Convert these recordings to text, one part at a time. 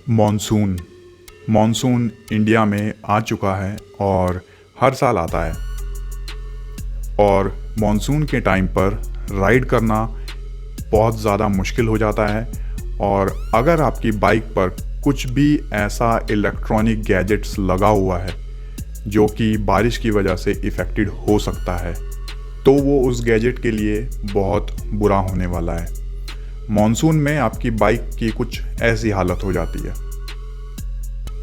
Monsoon monsoon India में आ चुका है और हर साल आता है। और मॉनसून के टाइम पर राइड करना बहुत ज़्यादा मुश्किल हो जाता है। और अगर आपकी बाइक पर कुछ भी ऐसा इलेक्ट्रॉनिक गैजेट्स लगा हुआ है जो कि बारिश की वजह से इफ़ेक्टेड हो सकता है, तो वो उस गैजेट के लिए बहुत बुरा होने वाला है। मॉनसून में आपकी बाइक की कुछ ऐसी हालत हो जाती है।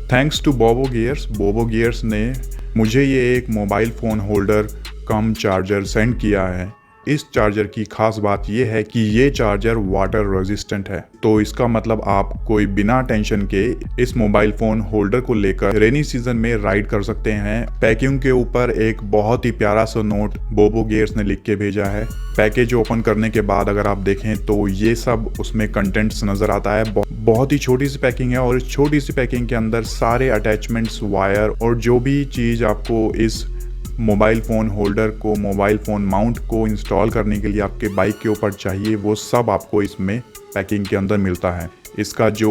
थैंक्स टू बोबो गियर्स ने मुझे ये एक मोबाइल फ़ोन होल्डर कम चार्जर सेंड किया है। इस चार्जर की खास बात यह है कि ये चार्जर वाटर रेजिस्टेंट है, तो इसका मतलब आप कोई बिना टेंशन के इस मोबाइल फ़ोन होल्डर को लेकर रेनी सीजन में राइड कर सकते हैं। पैकिंग के ऊपर एक बहुत ही प्यारा सा नोट बोबो गियर्स ने लिख के भेजा है। पैकेज ओपन करने के बाद अगर आप देखें तो ये सब उसमें कंटेंट्स नज़र आता है। बहुत ही छोटी सी पैकिंग है और इस छोटी सी पैकिंग के अंदर सारे अटैचमेंट्स, वायर और जो भी चीज़ आपको इस मोबाइल फ़ोन होल्डर को, मोबाइल फ़ोन माउंट को इंस्टॉल करने के लिए आपके बाइक के ऊपर चाहिए, वो सब आपको इसमें पैकिंग के अंदर मिलता है। इसका जो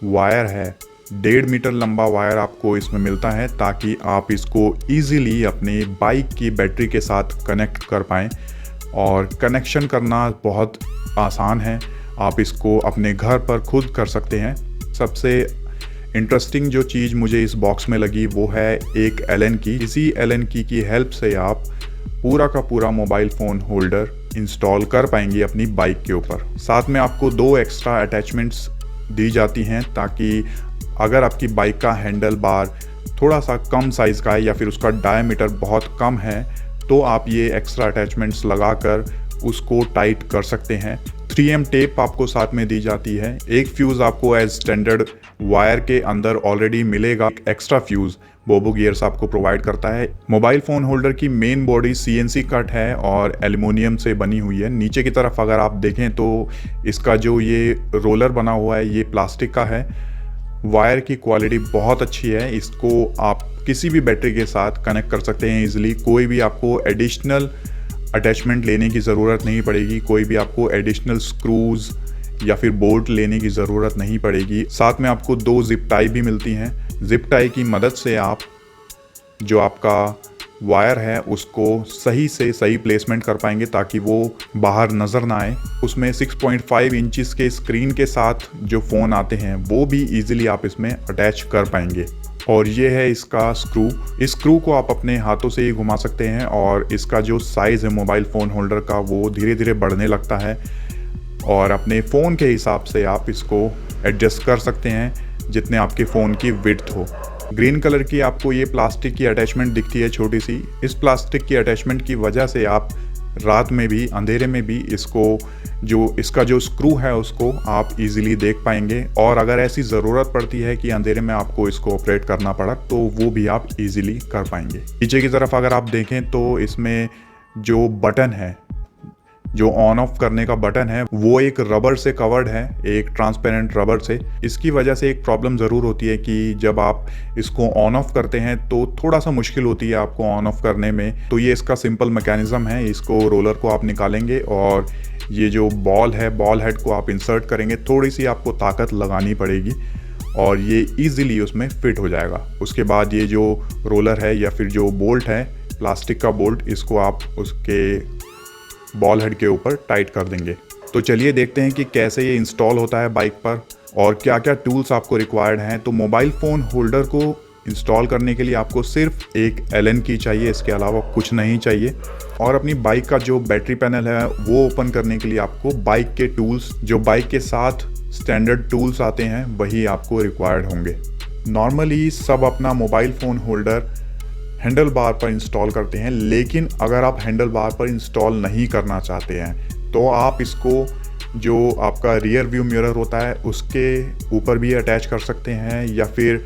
वायर है, 1.5 मीटर लंबा वायर आपको इसमें मिलता है ताकि आप इसको ईज़िली अपने बाइक की बैटरी के साथ कनेक्ट कर पाएँ। और कनेक्शन करना बहुत आसान है, आप इसको अपने घर पर खुद कर सकते हैं। सबसे इंटरेस्टिंग जो चीज़ मुझे इस बॉक्स में लगी वो है एक एलन की। इसी एलन की हेल्प से आप पूरा का पूरा मोबाइल फ़ोन होल्डर इंस्टॉल कर पाएंगे अपनी बाइक के ऊपर। साथ में आपको 2 एक्स्ट्रा अटैचमेंट्स दी जाती हैं ताकि अगर आपकी बाइक का हैंडल बार थोड़ा सा कम साइज़ का है या फिर उसका डायमीटर बहुत कम है, तो आप ये एक्स्ट्रा अटैचमेंट्स लगाकर उसको टाइट कर सकते हैं। 3M टेप आपको साथ में दी जाती है। एक फ्यूज़ आपको एज स्टैंडर्ड वायर के अंदर ऑलरेडी मिलेगा। एक्स्ट्रा फ्यूज़ बोबो गियर्स आपको प्रोवाइड करता है। मोबाइल फ़ोन होल्डर की मेन बॉडी CNC कट है और एल्युमिनियम से बनी हुई है। नीचे की तरफ अगर आप देखें तो इसका जो ये रोलर बना हुआ है ये प्लास्टिक का है। वायर की क्वालिटी बहुत अच्छी है। इसको आप किसी भी बैटरी के साथ कनेक्ट कर सकते हैं ईजिली। कोई भी आपको एडिशनल अटैचमेंट लेने की ज़रूरत नहीं पड़ेगी, कोई भी आपको एडिशनल स्क्रूज़ या फिर बोल्ट लेने की ज़रूरत नहीं पड़ेगी। साथ में आपको 2 जिप टाई भी मिलती हैं। जिप टाई की मदद से आप जो आपका वायर है उसको सही से सही प्लेसमेंट कर पाएंगे ताकि वो बाहर नज़र ना आए। उसमें 6.5 इंचज़ के स्क्रीन के साथ जो फ़ोन आते हैं वो भी ईजिली आप इसमें अटैच कर पाएंगे। और ये है इसका स्क्रू। इस स्क्रू को आप अपने हाथों से ही घुमा सकते हैं और इसका जो साइज़ है मोबाइल फ़ोन होल्डर का वो धीरे धीरे बढ़ने लगता है और अपने फ़ोन के हिसाब से आप इसको एडजस्ट कर सकते हैं जितने आपके फ़ोन की विड्थ हो। ग्रीन कलर की आपको ये प्लास्टिक की अटैचमेंट दिखती है छोटी सी। इस प्लास्टिक की अटैचमेंट की वजह से आप रात में भी, अंधेरे में भी इसका जो स्क्रू है उसको आप इजीली देख पाएंगे। और अगर ऐसी ज़रूरत पड़ती है कि अंधेरे में आपको इसको ऑपरेट करना पड़ा तो वो भी आप इजीली कर पाएंगे। नीचे की तरफ अगर आप देखें तो इसमें जो बटन है, जो ऑन ऑफ करने का बटन है, वो एक रबर से कवर्ड है, एक ट्रांसपेरेंट रबर से। इसकी वजह से एक प्रॉब्लम ज़रूर होती है कि जब आप इसको ऑन ऑफ करते हैं तो थोड़ा सा मुश्किल होती है आपको ऑन ऑफ करने में। तो ये इसका सिंपल मैकेनिज़्म है। इसको रोलर को आप निकालेंगे और ये जो बॉल है, बॉल हेड को आप इंसर्ट करेंगे। थोड़ी सी आपको ताकत लगानी पड़ेगी और ये ईजिली उसमें फिट हो जाएगा। उसके बाद ये जो रोलर है या फिर जो बोल्ट है, प्लास्टिक का बोल्ट, इसको आप उसके बॉल हेड के ऊपर टाइट कर देंगे। तो चलिए देखते हैं कि कैसे ये इंस्टॉल होता है बाइक पर और क्या क्या टूल्स आपको रिक्वायर्ड हैं। तो मोबाइल फ़ोन होल्डर को इंस्टॉल करने के लिए आपको सिर्फ एक एलन की चाहिए, इसके अलावा कुछ नहीं चाहिए। और अपनी बाइक का जो बैटरी पैनल है वो ओपन करने के लिए आपको बाइक के टूल्स, जो बाइक के साथ स्टैंडर्ड टूल्स आते हैं, वही आपको रिक्वायर्ड होंगे। नॉर्मली सब अपना mobile phone holder handle bar पर इंस्टॉल करते हैं, लेकिन अगर आप हैंडल बार पर इंस्टॉल नहीं करना चाहते हैं तो आप इसको जो आपका रियर व्यू मिरर होता है उसके ऊपर भी अटैच कर सकते हैं, या फिर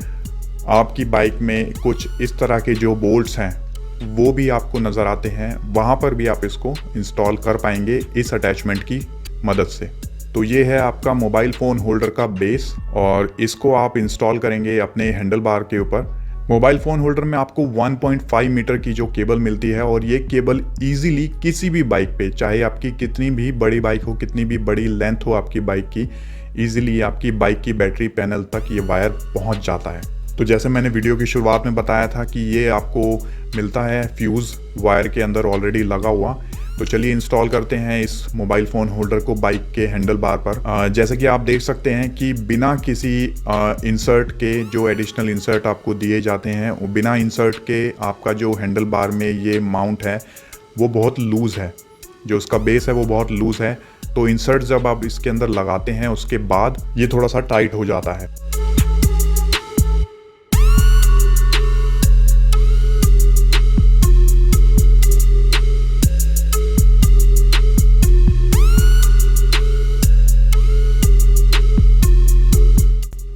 आपकी बाइक में कुछ इस तरह के जो बोल्ट्स हैं वो भी आपको नज़र आते हैं, वहाँ पर भी आप इसको इंस्टॉल कर पाएंगे इस अटैचमेंट की मदद से। तो ये है आपका मोबाइल फ़ोन होल्डर का बेस और इसको आप इंस्टॉल करेंगे अपने हैंडल बार के ऊपर। मोबाइल फ़ोन होल्डर में आपको 1.5 मीटर की जो केबल मिलती है और ये केबल ईज़िली किसी भी बाइक पे, चाहे आपकी कितनी भी बड़ी बाइक हो, कितनी भी बड़ी लेंथ हो आपकी बाइक की, ईज़िली आपकी बाइक की बैटरी पैनल तक ये वायर पहुंच जाता है। तो जैसे मैंने वीडियो की शुरुआत में बताया था कि ये आपको मिलता है फ्यूज़ वायर के अंदर ऑलरेडी लगा हुआ। तो चलिए इंस्टॉल करते हैं इस मोबाइल फ़ोन होल्डर को बाइक के हैंडल बार पर। जैसे कि आप देख सकते हैं कि बिना किसी इंसर्ट के, जो एडिशनल इंसर्ट आपको दिए जाते हैं, बिना इंसर्ट के आपका जो हैंडल बार में ये माउंट है वो बहुत लूज़ है, जो उसका बेस है वो बहुत लूज़ है। तो इंसर्ट जब आप इसके अंदर लगाते हैं उसके बाद ये थोड़ा सा टाइट हो जाता है।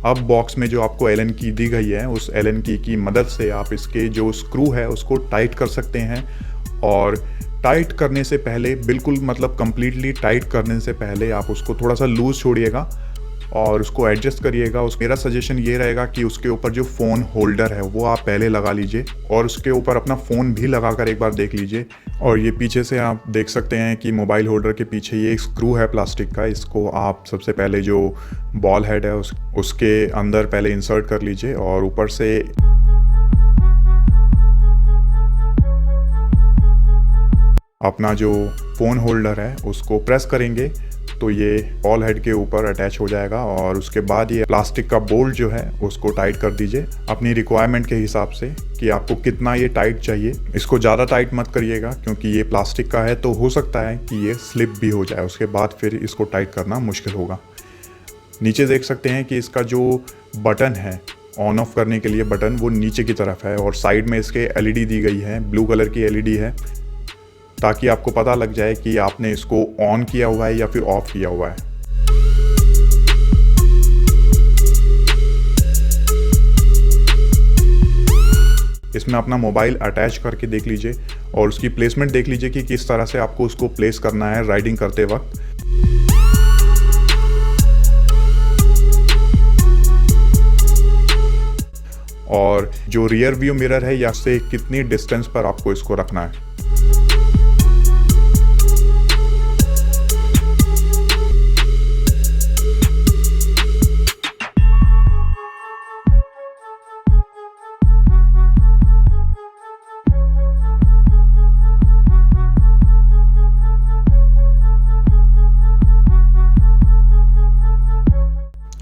अब बॉक्स में जो आपको एलन की दी गई है, उस एलन की मदद से आप इसके जो स्क्रू है उसको टाइट कर सकते हैं। और टाइट करने से पहले, बिल्कुल मतलब कंप्लीटली टाइट करने से पहले आप उसको थोड़ा सा लूज़ छोड़िएगा और उसको एडजस्ट करिएगा। मेरा सजेशन ये रहेगा कि उसके ऊपर जो फ़ोन होल्डर है वो आप पहले लगा लीजिए और उसके ऊपर अपना फ़ोन भी लगा कर एक बार देख लीजिए। और ये पीछे से आप देख सकते हैं कि मोबाइल होल्डर के पीछे ये एक स्क्रू है प्लास्टिक का। इसको आप सबसे पहले जो बॉल हेड है उसके अंदर पहले इंसर्ट कर लीजिए और ऊपर से अपना जो फ़ोन होल्डर है उसको प्रेस करेंगे तो ये बॉल हेड के ऊपर अटैच हो जाएगा। और उसके बाद ये प्लास्टिक का बोल्ट जो है उसको टाइट कर दीजिए अपनी रिक्वायरमेंट के हिसाब से कि आपको कितना ये टाइट चाहिए। इसको ज़्यादा टाइट मत करिएगा क्योंकि ये प्लास्टिक का है, तो हो सकता है कि ये स्लिप भी हो जाए, उसके बाद फिर इसको टाइट करना मुश्किल होगा। नीचे देख सकते हैं कि इसका जो बटन है ऑन ऑफ करने के लिए बटन, वो नीचे की तरफ है और साइड में इसके एलईडी दी गई है, ब्लू कलर की एलईडी है, ताकि आपको पता लग जाए कि आपने इसको ऑन किया हुआ है या फिर ऑफ किया हुआ है। इसमें अपना मोबाइल अटैच करके देख लीजिए और उसकी प्लेसमेंट देख लीजिए कि किस तरह से आपको उसको प्लेस करना है राइडिंग करते वक्त। और जो रियर व्यू मिरर है या से कितनी डिस्टेंस पर आपको इसको रखना है।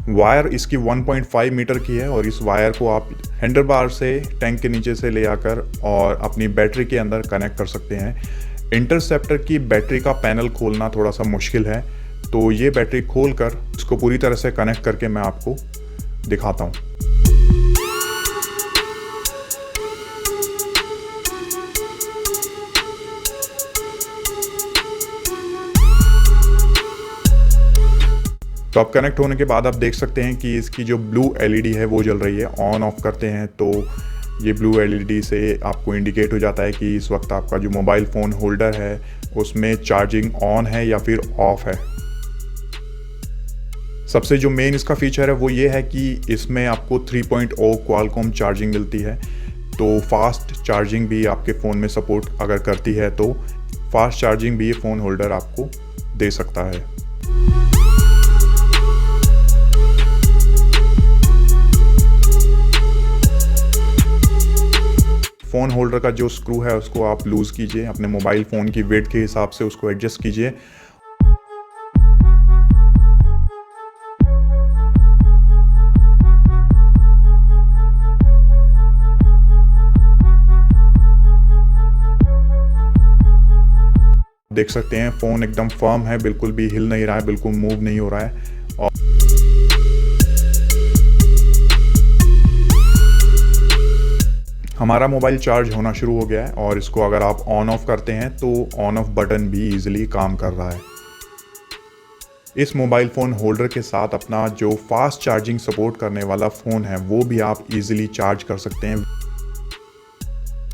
वायर इसकी 1.5 मीटर की है और इस वायर को आप हैंडल बार से टैंक के नीचे से ले आकर और अपनी बैटरी के अंदर कनेक्ट कर सकते हैं। इंटरसेप्टर की बैटरी का पैनल खोलना थोड़ा सा मुश्किल है, तो ये बैटरी खोलकर इसको पूरी तरह से कनेक्ट करके मैं आपको दिखाता हूँ। तो अब कनेक्ट होने के बाद आप देख सकते हैं कि इसकी जो ब्लू एलईडी है वो जल रही है। ऑन ऑफ करते हैं तो ये ब्लू एलईडी से आपको इंडिकेट हो जाता है कि इस वक्त आपका जो मोबाइल फ़ोन होल्डर है उसमें चार्जिंग ऑन है या फिर ऑफ है। सबसे जो मेन इसका फीचर है वो ये है कि इसमें आपको 3.0 क्वालकॉम चार्जिंग मिलती है। तो फास्ट चार्जिंग भी आपके फ़ोन में सपोर्ट अगर करती है तो फास्ट चार्जिंग भी ये फ़ोन होल्डर आपको दे सकता है। फ़ोन होल्डर का जो स्क्रू है उसको आप लूज़ कीजिए, अपने मोबाइल फ़ोन की वेट के हिसाब से उसको एडजस्ट कीजिए। देख सकते हैं फ़ोन एकदम फर्म है, बिल्कुल भी हिल नहीं रहा है, बिल्कुल मूव नहीं हो रहा है। और हमारा मोबाइल चार्ज होना शुरू हो गया है और इसको अगर आप ऑन ऑफ करते हैं तो ऑन ऑफ बटन भी इजीली काम कर रहा है। इस मोबाइल फ़ोन होल्डर के साथ अपना जो फास्ट चार्जिंग सपोर्ट करने वाला फ़ोन है वो भी आप इजीली चार्ज कर सकते हैं।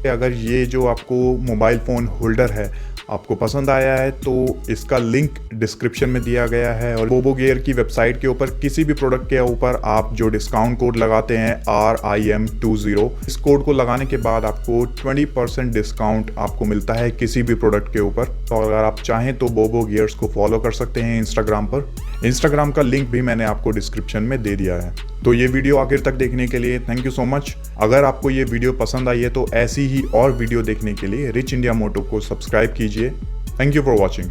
अगर ये जो आपको मोबाइल फ़ोन होल्डर है आपको पसंद आया है तो इसका लिंक डिस्क्रिप्शन में दिया गया है। और बोबो गियर की वेबसाइट के ऊपर किसी भी प्रोडक्ट के ऊपर आप जो डिस्काउंट कोड लगाते हैं RIM20, इस कोड को लगाने के बाद आपको 20% डिस्काउंट आपको मिलता है किसी भी प्रोडक्ट के ऊपर। तो अगर आप चाहें तो बोबो गियर्स को फॉलो कर सकते हैं इंस्टाग्राम पर। इंस्टाग्राम का लिंक भी मैंने आपको डिस्क्रिप्शन में दे दिया है। तो ये वीडियो आखिर तक देखने के लिए थैंक यू सो मच। अगर आपको ये वीडियो पसंद आई है तो ऐसी ही और वीडियो देखने के लिए रिच इंडिया मोटो को सब्सक्राइब कीजिए। Thank you for watching.